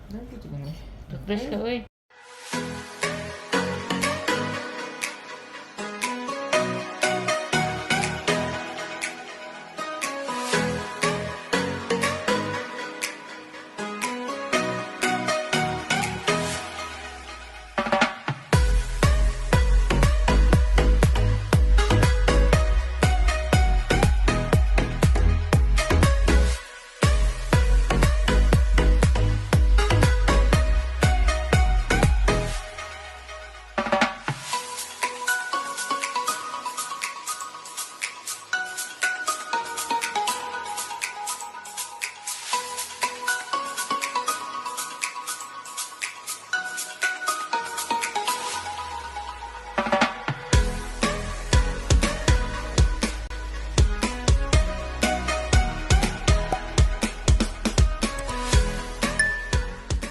Toothbrush ka, uy.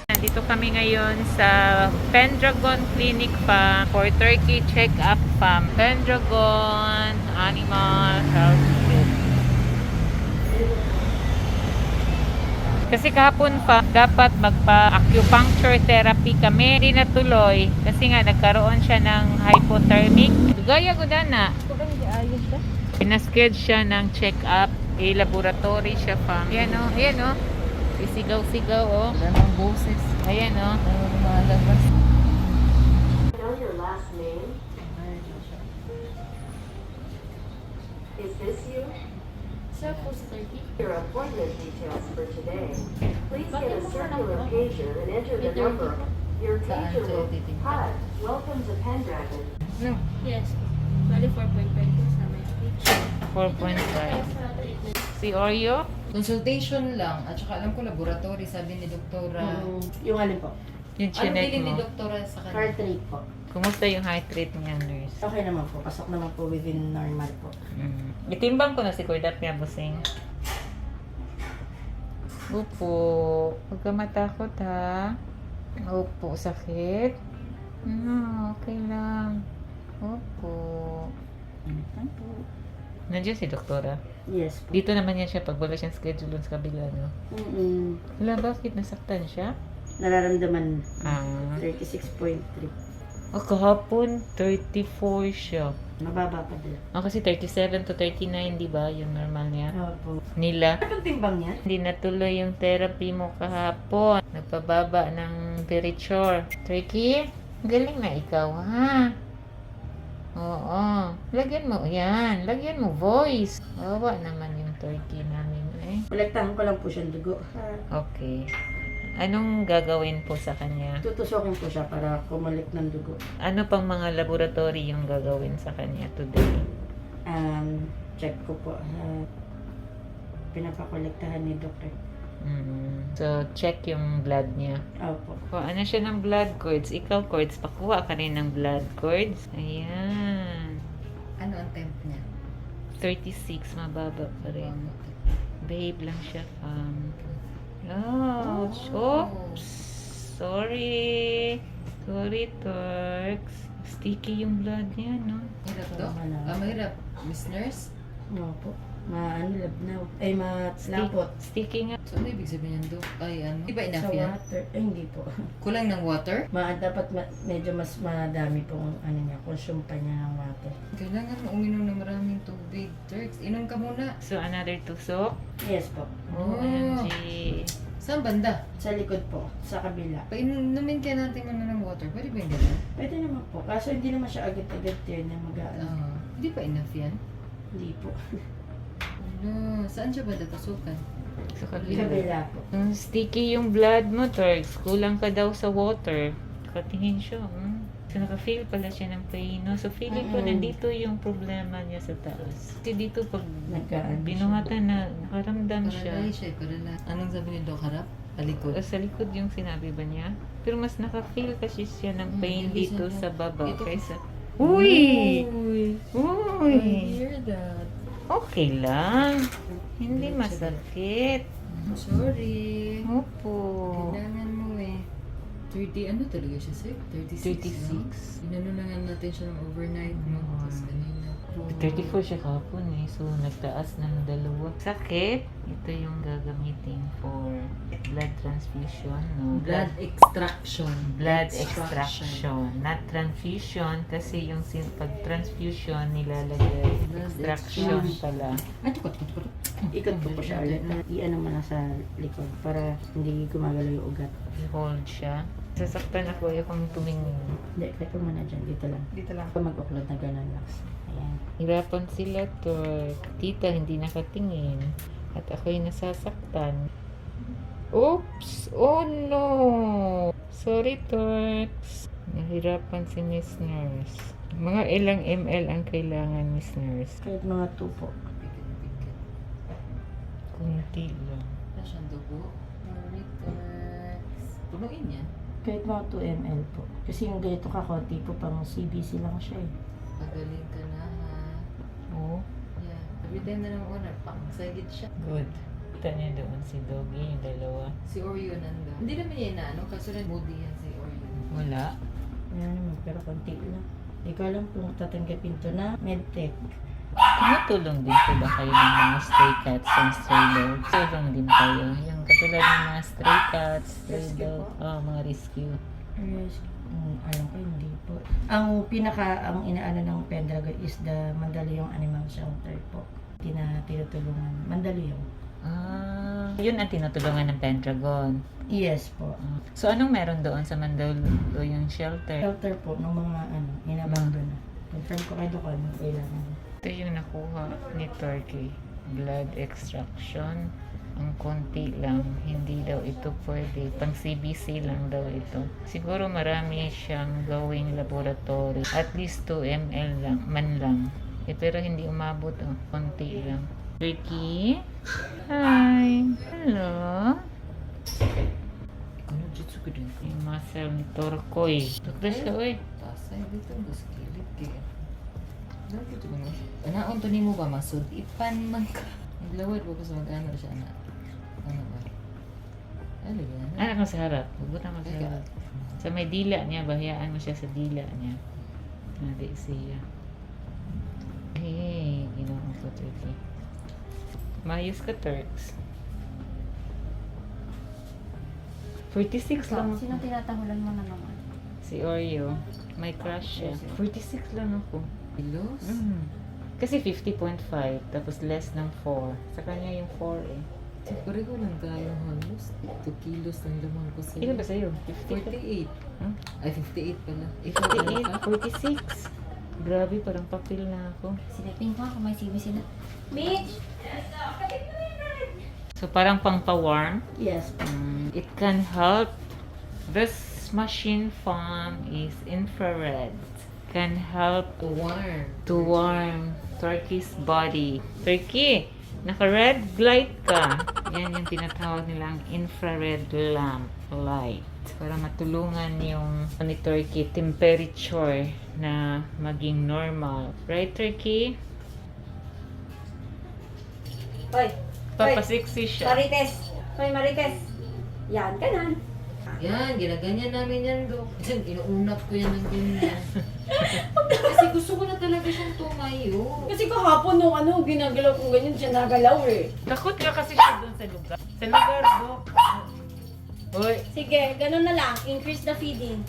Nandito kami ngayon sa Pendragon Clinic Farm for Turkey Check-up Farm. Pendragon Animal Health Group. Kasi kahapon pa, dapat magpa-acupuncture therapy kami. Hindi natuloy. Kasi nga, nagkaroon siya ng hypothermic. Gaya ko na. Pinasked siya ng check-up. Laboratory siya pa. Ayan o, ayan o. Isigaw-sigaw o. Wala ng boses. Ayan o. Ayaw lumalabas. Know your last name? Is this you? Sir, post 30. Your appointment details for today. Please get a circular pager and enter the number. Your pager will... Hi, welcome to Pendragon. No. Yes. Bali 4.5 sa may page. 4.5. Si Oreo? Consultation lang. At saka alam ko laboratory, sabi ni Doktora. Yung alin po? Yung Ano chinek bilin ni mo. Doktora sa kanya? Heart rate po. Kumusta yung heart rate niya, nurse? Okay naman po. Pasok naman po within normal po. Itimbang ko na si Kuya Dap niya, busing. Opo. Huwag ka matakot, ha? Opo, sakit? Okay lang. Opo. Nandiyan si Doktora. Yes po. Dito naman yan siya pag wala siyang schedule dun sa kabila, no? Wala, bakit? Nasaktan siya? Nararamdaman Ah. 36.3. Kahapon, 34 siya. Mababa pa din. Kasi 37 to 39, di ba? Yung normal niya. Opo. Nila. Anong timbang niya? Hindi natuloy yung therapy mo kahapon. Nagpababa ng temperature. Tricky, galing na ikaw, ha? Oo. Lagyan mo yan. Lagyan mo voice. Bawa naman yung turkey namin, eh. Kolektahan ko lang po siyang dugo. Okay. Anong gagawin po sa kanya? Tutusokin po siya para kumalik ng dugo. Ano pang mga laboratory yung gagawin sa kanya today? Check ko po. Pinapakolektahan ni Dr. So, check yung blood niya. Opo. Kuha na siya ng blood cords. Ikaw, cords, pakuha ka rin ng blood cords. Ayan. Ano ang temp niya? 36, mababa pa rin. Babe lang siya. Ouch. Oops. Sorry. Sorry, Turks. Sticky yung blood niya, no? Hirap to? Mahirap. Miss Nurse? Opo. Labnaw. Ay, malapot. Sticky nga. So, ano ibig sabihin yan, Dok? Ay, ano? Di ba Sa enough yan? water. Ay, hindi po. Kulang ng water? Dapat medyo mas madami pong consume pa niya ng water. Kailangan mo uminom ng maraming tubig. Turks, inom ka muna. So, another tusok. Yes po. Oh, OMG. Saan banda? Sa likod po, sa kabila. Painumin kaya natin ano ng water. Pwede ba yung ganun? Pwede naman po. Kaso hindi naman siya agad-agad yun na mag-aano. Hindi pa enough yan? Hindi po. Ano? Saan siya ba datasukan? Sa kabila. Kabila po. Sticky yung blood mo, Turks. Kulang ka daw sa water. Katingin siya. So, naka-feel pala siya ng pain, no? So, feeling ko nandito yung problema niya sa taas. Kasi dito, pag Nagkaan binuhatan na, nakaramdam siya. Paralay siya, paralay. Anong sabi ni Doc? Harap? Palikod? Sa likod yung sinabi ba niya? Pero mas naka-feel kasi siya ng pain Hindi dito siya- sa baba dito- kaysa... Uy! Uy! Uy! I hear that. Okay lang. Hindi masakit. Sorry. Opo. Kailangan mo eh. 30, ano talaga siya, sir? 36. 36. No? Inano na nga natin siya ng overnight, no? Tapos kanina. 34 siya kahapon eh. So, nagtaas ng 2. Sakit. Ito yung gagamitin for blood transfusion. No? Blood extraction. Blood extraction. Not transfusion kasi yung pag transfusion nilalagay. Blood Extraction extraction. pala. Ay, tukot. Ikot po siya ulit. I-ano mo lang sa likod para hindi gumagalaw yung ugat. I-hold siya. Sasaktan ako kung tumingin. Hindi, kahit pa muna dyan. Dito lang. Dito lang. Pag mag-upload na gano'n lang. Ayan. Hirapan sila, Turk. Tita, hindi nakatingin. At ako'y nasasaktan. Oops! Oh no! Sorry, Turks. Nahirapan si Miss Nurse. Mga ilang ml ang kailangan, Miss Nurse. Kahit mga 2 po. Kunti lang. Wala siyang dugo. Returns. Punuin yan. Kahit mga 2 ml po. Kasi yung ganito kakonti po, pang CBC lang siya eh. Magaling ka na ha. Oh, Yeah. Every time na ng owner, pang sagit siya. good. Kita niya doon si Doggy, yung dalawa. Si Oreo nanda. Hindi naman yan na ano, kaso rin moody yan si Oreo. Wala. Ayan naman, pero konti lang. Hindi ko alam kung tatanggapin to na medtech. Tumutulong din po ba kayo ng mga stray cats and stray dogs? Tulong din kayo. Yung katulad ng mga stray cats, stray Rescue dogs, mga rescue. Yes. Alam ko, hindi po. Ang inaano ng Pendragon is the Mandaluyong Animal Shelter po. Tinutulungan. Mandaluyong. Yun ang tinutulungan ng Pendragon. Yes po. So, anong meron doon sa Mandaluyong shelter? Shelter po ng mga inabando na. Confirm ko kayo kung anong kailangan. Ito yung nakuha ni Turkey. Blood extraction. Ang konti lang. Hindi daw ito pwede. Pang CBC lang daw ito. Siguro marami siyang gawing laboratory. At least 2 ml lang. Man lang. Pero hindi umabot. Konti lang. Turkey? Hi! Hello? Ano, jutsu ko din. Yung muscle ni Torkoy. Doktor siya, oy. Tasay dito, gusto kilit kaya. Dapat ito mo. Anaon to ni mo ba, masud? Ipan man ka. Naglawad ko sa mag-ano siya na. Ano ba? Ano yan? Anak mo sa harap. Hubutan mo sa harap. Sa may dila niya, bahayaan mo siya sa dila niya. Nadi siya. Hey, ginawa ko Turkey. Mayos ka, Turks. 46 lang ako. Sino tinatahulan mo na naman? Si Oreo. May crush siya. 46 lang ako. Kilos? Kasi 50.5, tapos less ng 4. Sa kanya yung 4 eh. Siguro ko lang tayo halos. 2 kilos ang laman ko sa'yo. Ilan ba sa'yo? 48. Hmm? Ay, 58 pala. 58, 46. Grabe, parang papel na ako. Silipin ko ako may CBC na. Mitch! So, parang pang-pa-warm. Yes po. It can help. This machine fan is infrared. Can help Warm. to warm Turkey's body. Turkey, naka-red light ka. Yan yung tinatawag nilang infrared lamp light. Para matulungan yung ni Turkey temperature na maging normal. Right, Turkey? Hoy, Papasiksi siya. Marites! Hoy, Marites! Yan, ganon. Yan, ginaganyan namin yan, Dok. Yan, inuunap ko yan ng ganyan. Kasi gusto ko na talaga siyang tumayo. Kasi kahapon nung ginagalaw kong ganyan, siya nagalaw eh. Takot ka kasi siya dun sa lugar. Sa lugar, Dok. Hoy, Sige, ganon na lang. Increase the feeding.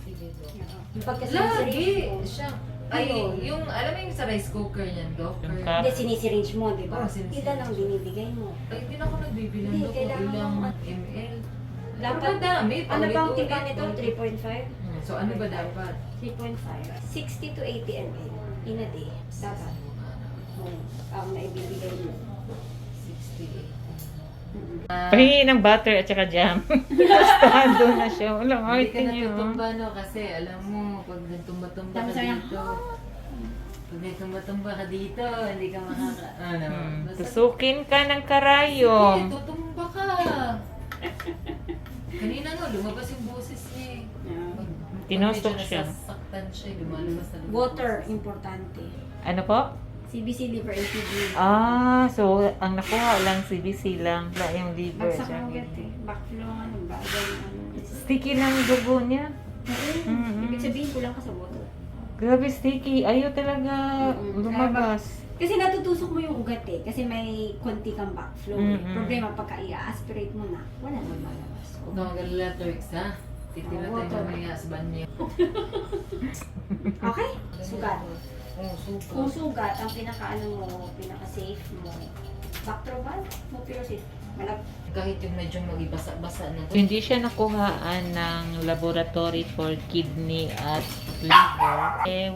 Sige, Dok. Yung pagkasisyringe mo. Lagi siya. Ay, yung, alam mo yung sa rice cooker niyan, Dok? Yung Or- cup. Hindi, sinisiringe mo, di ba? Oo, sinisiringe. Ilan ang binibigay mo. Ay, hindi na ako nagbibilang, Hindi, Dok. kailangan Ilang mo- ml. Dapat, dami. ano ba ang paulit-ulit. timbang nito? 3.5? So, ano ba dapat? 3.5. 60 to 80 ml in a day. Dapat. Ang naibibigay mo. 68. pahingi ng butter at saka jam. Tostado na siya. Walang Hindi arte ka niyo. natutumba, no? Kasi alam mo, pag nagtumba-tumba ka Tapos sabi niya, dito, pag nagtumba-tumba ka dito, hindi ka ano, basta- Tusukin ka ng Sige, karayom. tutumba ka. Kanina no, lumabas yung boses niya eh. Pag Tinostok medyo siya. nasasaktan siya, lumalabas na lumabas. Water, importante. Ano po? CBC, liver, and kidney. So ang nakuha lang CBC lang. Wala yung liver. Bagsak siya. ng ugat eh. Backflow, bagay, Sticky ng dugo niya. Ibig sabihin, kulang ka sa water. Grabe sticky. Ayaw talaga lumabas. Kasi natutusok mo yung ugat eh. Kasi may konti kang backflow eh. Mm-mm. Problema, pagka i-aspirate mo na, wala nang lalabas. Huwag ka magalala, Turks, ha? Titira tayo Water. mamaya sa banyo. Okay? Sugat. Oh, super. Kung sugat, ang pinaka-ano mo, pinaka-safe mo, Bactroban, Mopirocid. Kahit yung medyo mag-ibasa-basa na to. Hindi siya nakuhaan ng laboratory for kidney at liver.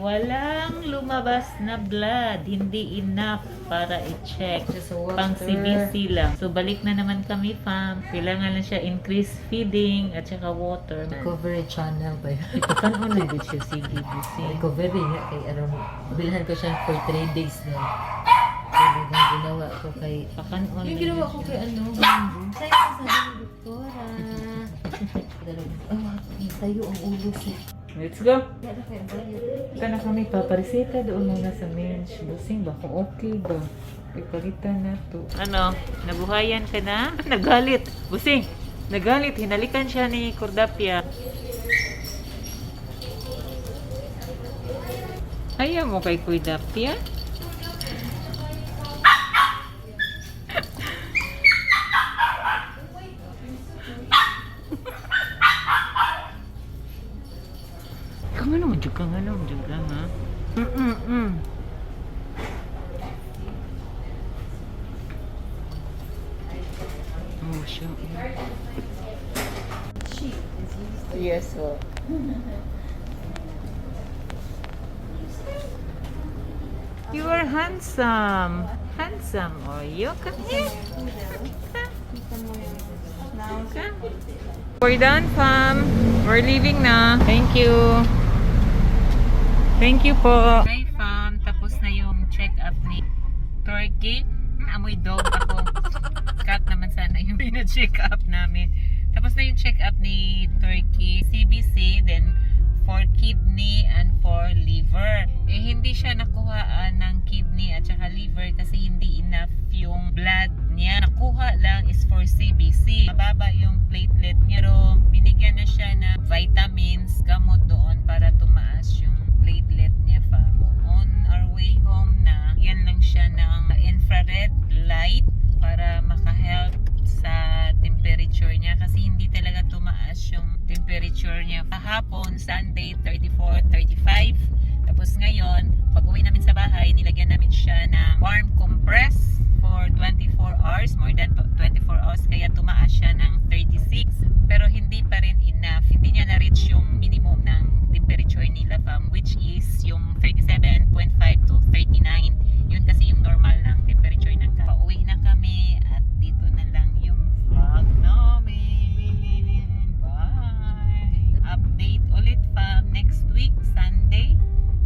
Walang lumabas na blood. Hindi enough para i-check. Just sa water. Pang CBC lang. So, balik na naman kami, fam. Kailangan lang siya increase feeding at saka water. Recovery channel ba yun? Ipakanon na din siya CBC. Recovery nga kay aram. Bilhan ko siya for 3 days na. Talagang ginawa ko kay... Ipakanon Yung na ginawa din ko siya. kay ano, sa'yo ang sabi ni Doktora. Tayo ang ulo siya. Let's go! Kaya na kayo bayo. Ika na kami papareseta doon muna sa men's. Busing ba kung okay ba? Ipalitan na to. Ano? Nabuhayan ka na? Nagalit! Busing! Nagalit! Hinalikan siya ni Cordapia. Ayaw mo kay Cordapia? Kang ano mo kang ano mo lang ha? Oh, siya. Yes, well. You are handsome. Handsome, are you? Come here. Come. We're done, fam. We're leaving na. Thank you. Thank you po. Hi, fam. Tapos na yung check-up ni Turkey. Amoy dog ako. Cat naman sana yung pina-check-up namin. Tapos na yung check-up ni Turkey. CBC, then for kidney and for liver. Hindi siya nakuhaan ng kidney at saka liver kasi hindi enough yung blood niya. Nakuha lang is for CBC. Mababa yung platelet niya. Pero binigyan na siya ng vitamins, gamot doon para tumaas yung platelet niya, fam. On our way home na, yan lang siya ng infrared light para makahelp sa temperature niya kasi hindi talaga tumaas yung temperature niya. Kahapon, Sunday, 34, 35. Tapos ngayon, pag uwi namin sa bahay, nilagyan namin siya ng warm compress for 24 hours, more than 24 hours, kaya tumaas siya ng 36. Pero hindi pa rin enough. Hindi niya na-reach yung minimum ng temperature nila, fam, which is yung 37.5 to 39. Yun kasi yung normal ng temperature ng pauwi na kami at dito na lang yung vlog namin. Bye! Update ulit, fam, next week, Sunday.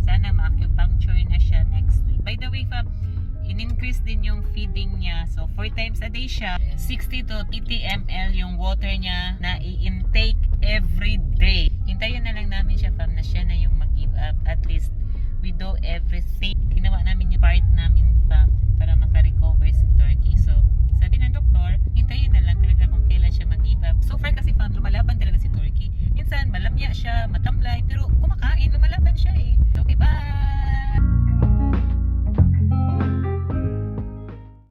Sana ma-acupuncture na siya next week. By the way, fam, in-increase din yung feeding niya. So, 4 times a day siya. 60 to 80 ml yung water niya na i-intake every day. Hintayin na lang namin siya, fam, na siya na yung mag-give up. At least